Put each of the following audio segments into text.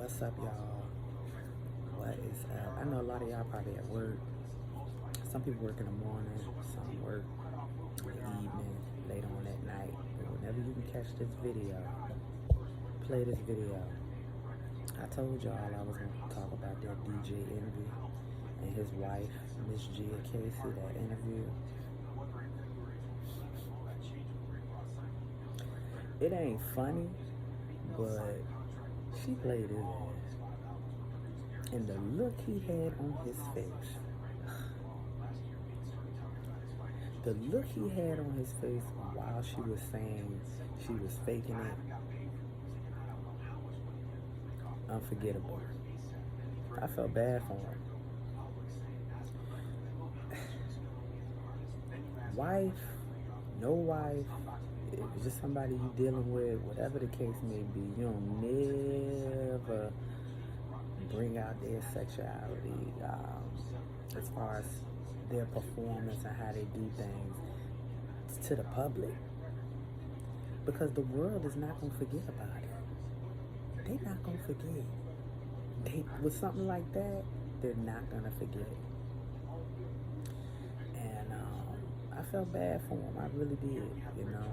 What's up, y'all? What is up? I know a lot of y'all probably at work. Some people work in the morning, some work in the evening, late on at night. But whenever you can catch this video, play this video. I told y'all I was going to talk about that DJ Envy and his wife, Miss Gia Casey, that interview. It ain't funny, but she played his ass. And the look he had on his face. The look he had on his face while she was saying she was faking it. Unforgettable. I felt bad for him. Wife, no wife, it was just somebody you dealing with, whatever the case may be, you don't never bring out their sexuality as far as their performance and how they do things to the public, because the world is not going to forget about it. They're not going to forget. With something like that, they're not going to forget. And I felt bad for them. I really did, you know.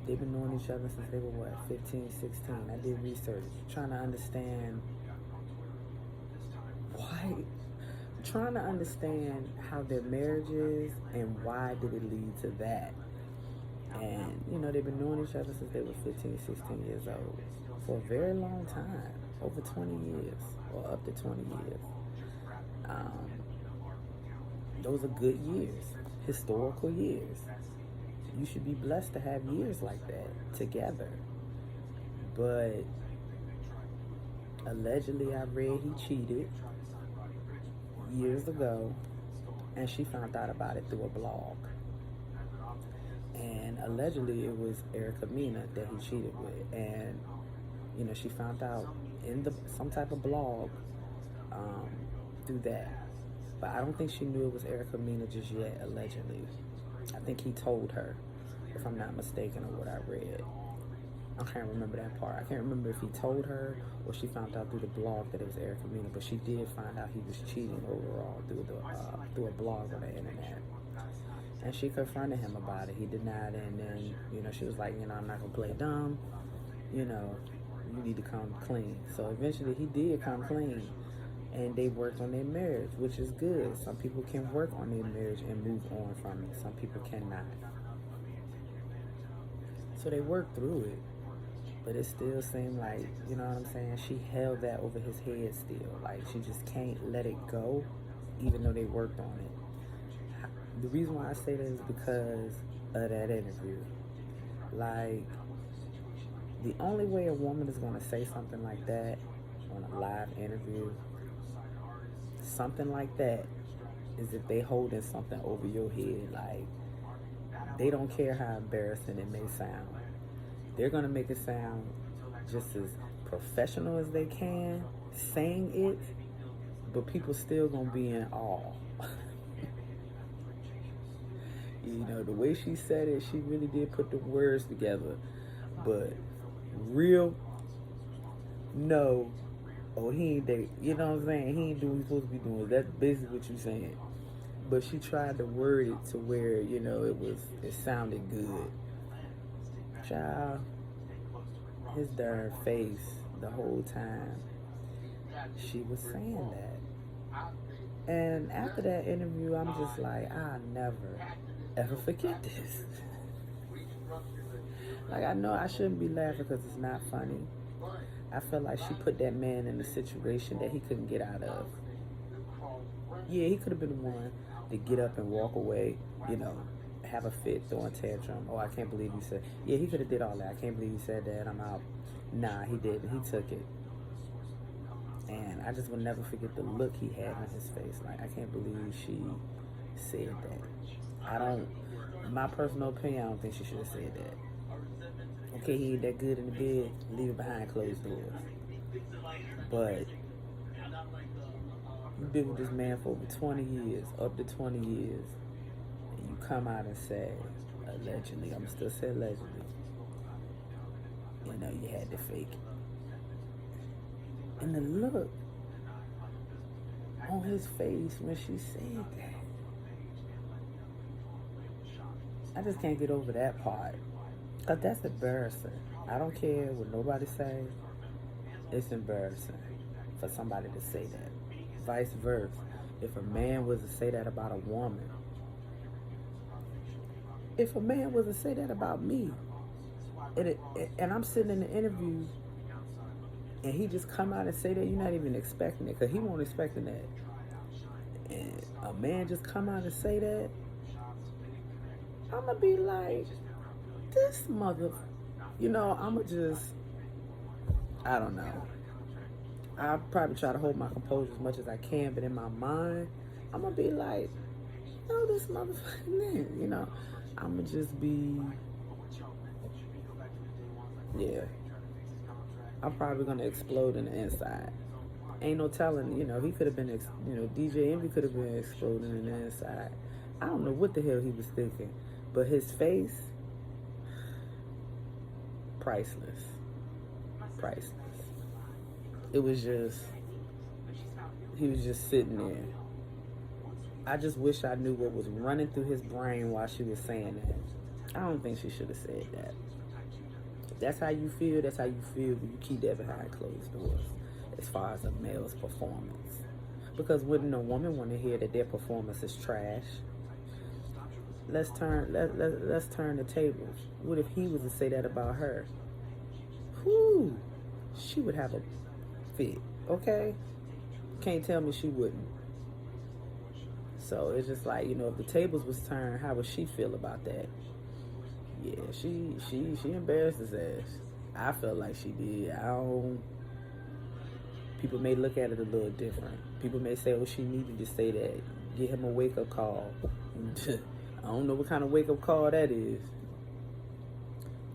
They've been knowing each other since they were, 15, 16. I did research, trying to understand how their marriage is and why did it lead to that. And, you know, they've been knowing each other since they were 15, 16 years old. For a very long time, over 20 years, or up to 20 years. Those are good years, historical years. You should be blessed to have years like that together. But allegedly, I read he cheated years ago, and she found out about it through a blog. And allegedly, it was Erica Mena that he cheated with, and you know, she found out in some type of blog through that. But I don't think she knew it was Erica Mena just yet, allegedly. I think he told her, if I'm not mistaken, or what I read. I can't remember that part. I can't remember if he told her or she found out through the blog that it was Erica Mena, but she did find out he was cheating overall through a blog on the internet. And she confronted him about it. He denied it, and then, you know, she was like, you know, I'm not going to play dumb. You know, you need to come clean. So eventually he did come clean, and they worked on their marriage, which is good. Some people can work on their marriage and move on from it. Some people cannot. So they worked through it, but it still seemed like, you know what I'm saying, she held that over his head still. Like, she just can't let it go, even though they worked on it. The reason why I say that is because of that interview. Like, the only way a woman is going to say something like that on a live interview, something like that, is if they holding something over your head. Like, they don't care how embarrassing it may sound. They're going to make it sound just as professional as they can, saying it, but people still going to be in awe. You know, the way she said it, she really did put the words together. But real, no, oh, he ain't that, you know what I'm saying? He ain't doing what he's supposed to be doing. That's basically what you're saying. But she tried to word it to where, you know, it sounded good. Child, his darn face the whole time she was saying that. And after that interview, I'm just like, I'll never, ever forget this. Like, I know I shouldn't be laughing because it's not funny. I feel like she put that man in a situation that he couldn't get out of. Yeah, he could have been the one to get up and walk away, you know, have a fit, throw a tantrum. Oh, I can't believe you said. Yeah, he could have did all that. I can't believe you said that. I'm out. Nah, he didn't. He took it. And I just will never forget the look he had on his face. Like, I can't believe she said that. My personal opinion, I don't think she should have said that. Okay, he ain't that good in the bed, leave it behind closed doors. But you've been with this man for over 20 years, up to 20 years, and you come out and say, allegedly, I'm still saying allegedly, you know, you had to fake it. And the look on his face when she said that. I just can't get over that part. Because that's embarrassing. I don't care what nobody say. It's embarrassing for somebody to say that. Vice versa. If a man was to say that about a woman, if a man was to say that about me, and I'm sitting in the interview, and he just come out and say that, you're not even expecting it, because he won't expecting that. And a man just come out and say that, I'm going to be like, this mother, I'm going to just, I don't know. I'll probably try to hold my composure as much as I can, but in my mind, I'm going to be like, no, this motherfucking man, I'm going to just be, yeah. I'm probably going to explode in the inside. Ain't no telling, he could have been, DJ Envy could have been exploding in the inside. I don't know what the hell he was thinking, but his face, priceless. Priceless. It was just, he was just sitting there. I just wish I knew what was running through his brain while she was saying that. I don't think she should have said that. If that's how you feel, that's how you feel, but you keep that behind closed doors as far as a male's performance. Because wouldn't a woman want to hear that their performance is trash? Let's turn the tables. What if he was to say that about her? Whoo, she would have a fit, okay? Can't tell me she wouldn't. So it's just like, if the tables was turned, how would she feel about that? Yeah, she embarrassed his ass. I felt like she did. People may look at it a little different. People may say, oh, she needed to say that. Get him a wake-up call. I don't know what kind of wake-up call that is.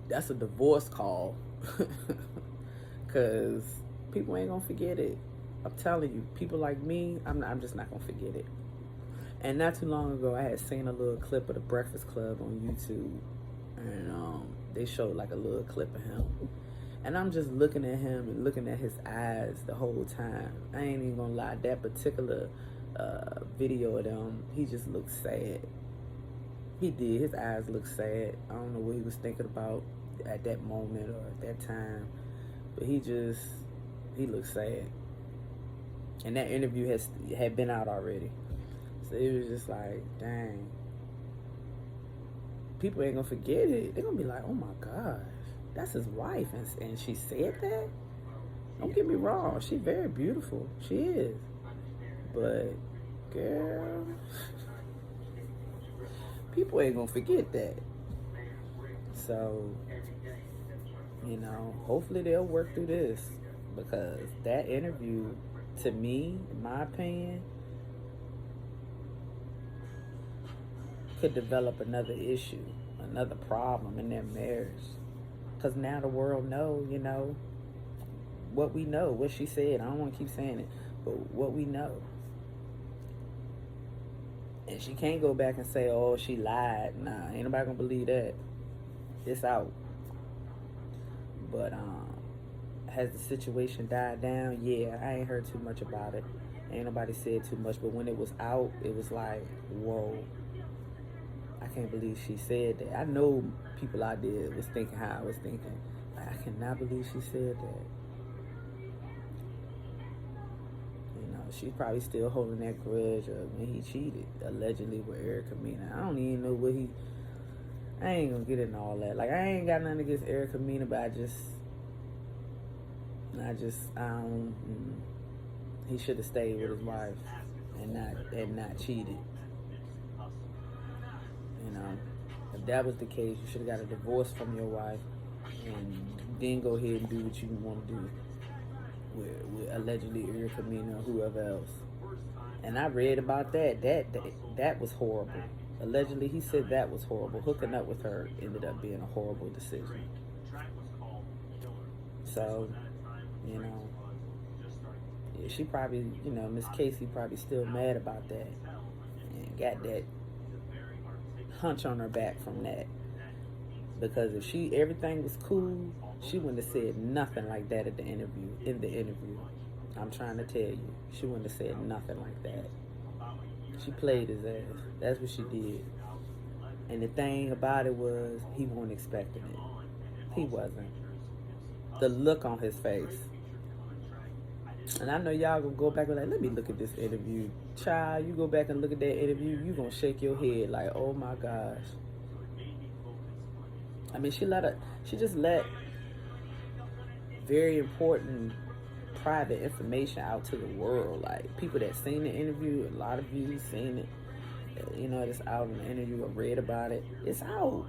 That's a divorce call. Because people ain't going to forget it. I'm telling you, people like me, I'm just not going to forget it. And not too long ago, I had seen a little clip of the Breakfast Club on YouTube. And they showed like a little clip of him. And I'm just looking at him and looking at his eyes the whole time. I ain't even going to lie. That particular video of them, he just looked sad. He did. His eyes looked sad. I don't know what he was thinking about at that moment or at that time. But he looked sad. And that interview had been out already. So it was just like, dang. People ain't gonna forget it. They're gonna be like, oh my gosh, that's his wife. And she said that? Don't get me wrong. She's very beautiful. She is. But, girl, people ain't gonna forget that. So, hopefully they'll work through this. Because that interview, to me, in my opinion, could develop another issue, another problem in their marriage. Because now the world know, what we know, what she said. I don't want to keep saying it, but what we know. And she can't go back and say, oh, she lied. Nah, ain't nobody gonna believe that. It's out. But has the situation died down? Yeah, I ain't heard too much about it. Ain't nobody said too much, but when it was out, it was like, whoa. I can't believe she said that. I know people out there was thinking how I was thinking. Like, I cannot believe she said that. She's probably still holding that grudge of when he cheated, allegedly, with Erica Mena. I don't even know I ain't gonna get into all that. Like, I ain't got nothing against Erica Mena, but I don't, he should have stayed with his wife and not cheated. If that was the case, you should have got a divorce from your wife and then go ahead and do what you want to do with allegedly Erica Mena or whoever else. And I read about that. That was horrible. Allegedly, he said that was horrible. Hooking up with her ended up being a horrible decision. So, yeah, she probably, Miss Casey probably still mad about that and got that hunch on her back from that. Because if everything was cool, she wouldn't have said nothing like that in the interview. I'm trying to tell you, she wouldn't have said nothing like that. She played his ass. That's what she did. And the thing about it was, he wasn't expecting it. He wasn't. The look on his face. And I know y'all gonna go back and like, let me look at this interview. Child, you go back and look at that interview, you gonna shake your head like, oh my gosh. I mean, she just let very important private information out to the world. Like, people that seen the interview, a lot of you seen it, you know, it's out in the interview or read about it. It's out.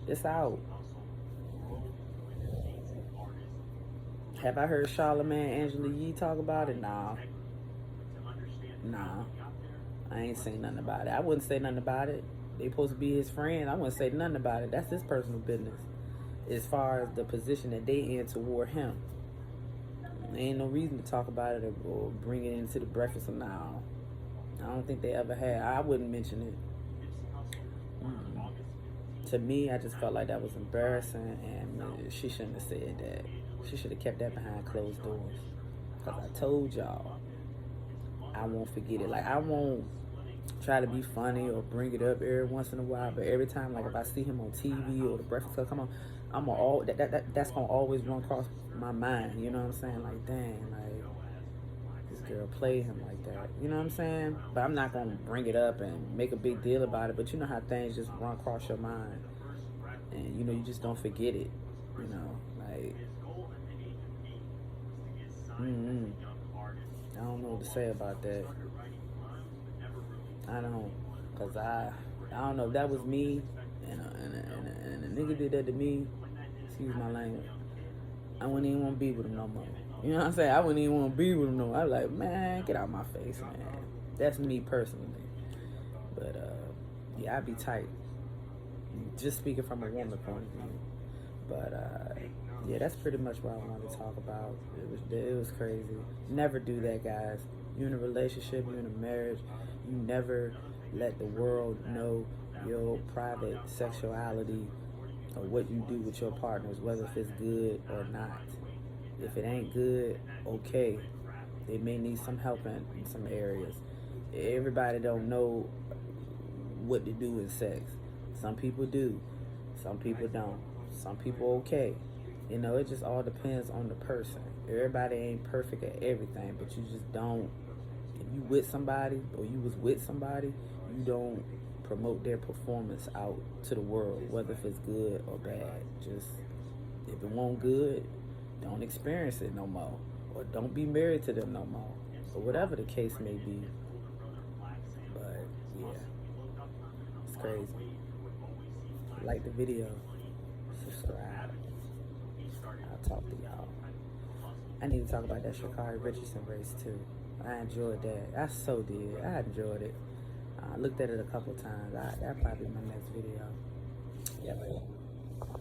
It's out. Have I heard Charlamagne and Angela Yee talk about it? Nah. I ain't saying nothing about it. I wouldn't say nothing about it. They supposed to be his friend. I wouldn't say nothing about it. That's his personal business. As far as the position that they in toward him, there ain't no reason to talk about it or bring it into the breakfast. Or now, I don't think they ever had. I wouldn't mention it. To me, I just felt like that was embarrassing, and she shouldn't have said that. She should have kept that behind closed doors. Because I told y'all, I won't forget it. Like, I won't try to be funny or bring it up every once in a while, but every time, like, if I see him on TV or the Breakfast Club come on, that's gonna always run across my mind. You know what I'm saying? Like, dang, like, this girl played him like that. You know what I'm saying? But I'm not gonna bring it up and make a big deal about it. But you know how things just run across your mind, and you know, you just don't forget it. You know, like, I don't know what to say about that. I don't, cause I don't know if that was me, and a nigga did that to me. Excuse my language. I wouldn't even want to be with him no more. You know what I'm saying? I wouldn't even want to be with him no more. I was like, man, get out my face, man. That's me personally. But yeah, I'd be tight. Just speaking from a woman point of view. But yeah, that's pretty much what I wanted to talk about. It was crazy. Never do that, guys. You're in a relationship, you're in a marriage. You never let the world know your private sexuality or what you do with your partners, whether if it's good or not. If it ain't good, okay. They may need some help in some areas. Everybody don't know what to do in sex. Some people do. Some people don't. Some people okay. You know, it just all depends on the person. Everybody ain't perfect at everything, but you just don't. If you with somebody or you was with somebody, you don't promote their performance out to the world, whether if it's good or bad. Just, if it won't good, don't experience it no more, or don't be married to them no more, or whatever the case may be. But yeah, it's crazy. Like the video, subscribe. I'll talk to y'all. I need to talk about that Sha'Carri Richardson race too. I enjoyed that. I so did. I enjoyed it. I looked at it a couple times. That'll probably be my next video. Yeah, but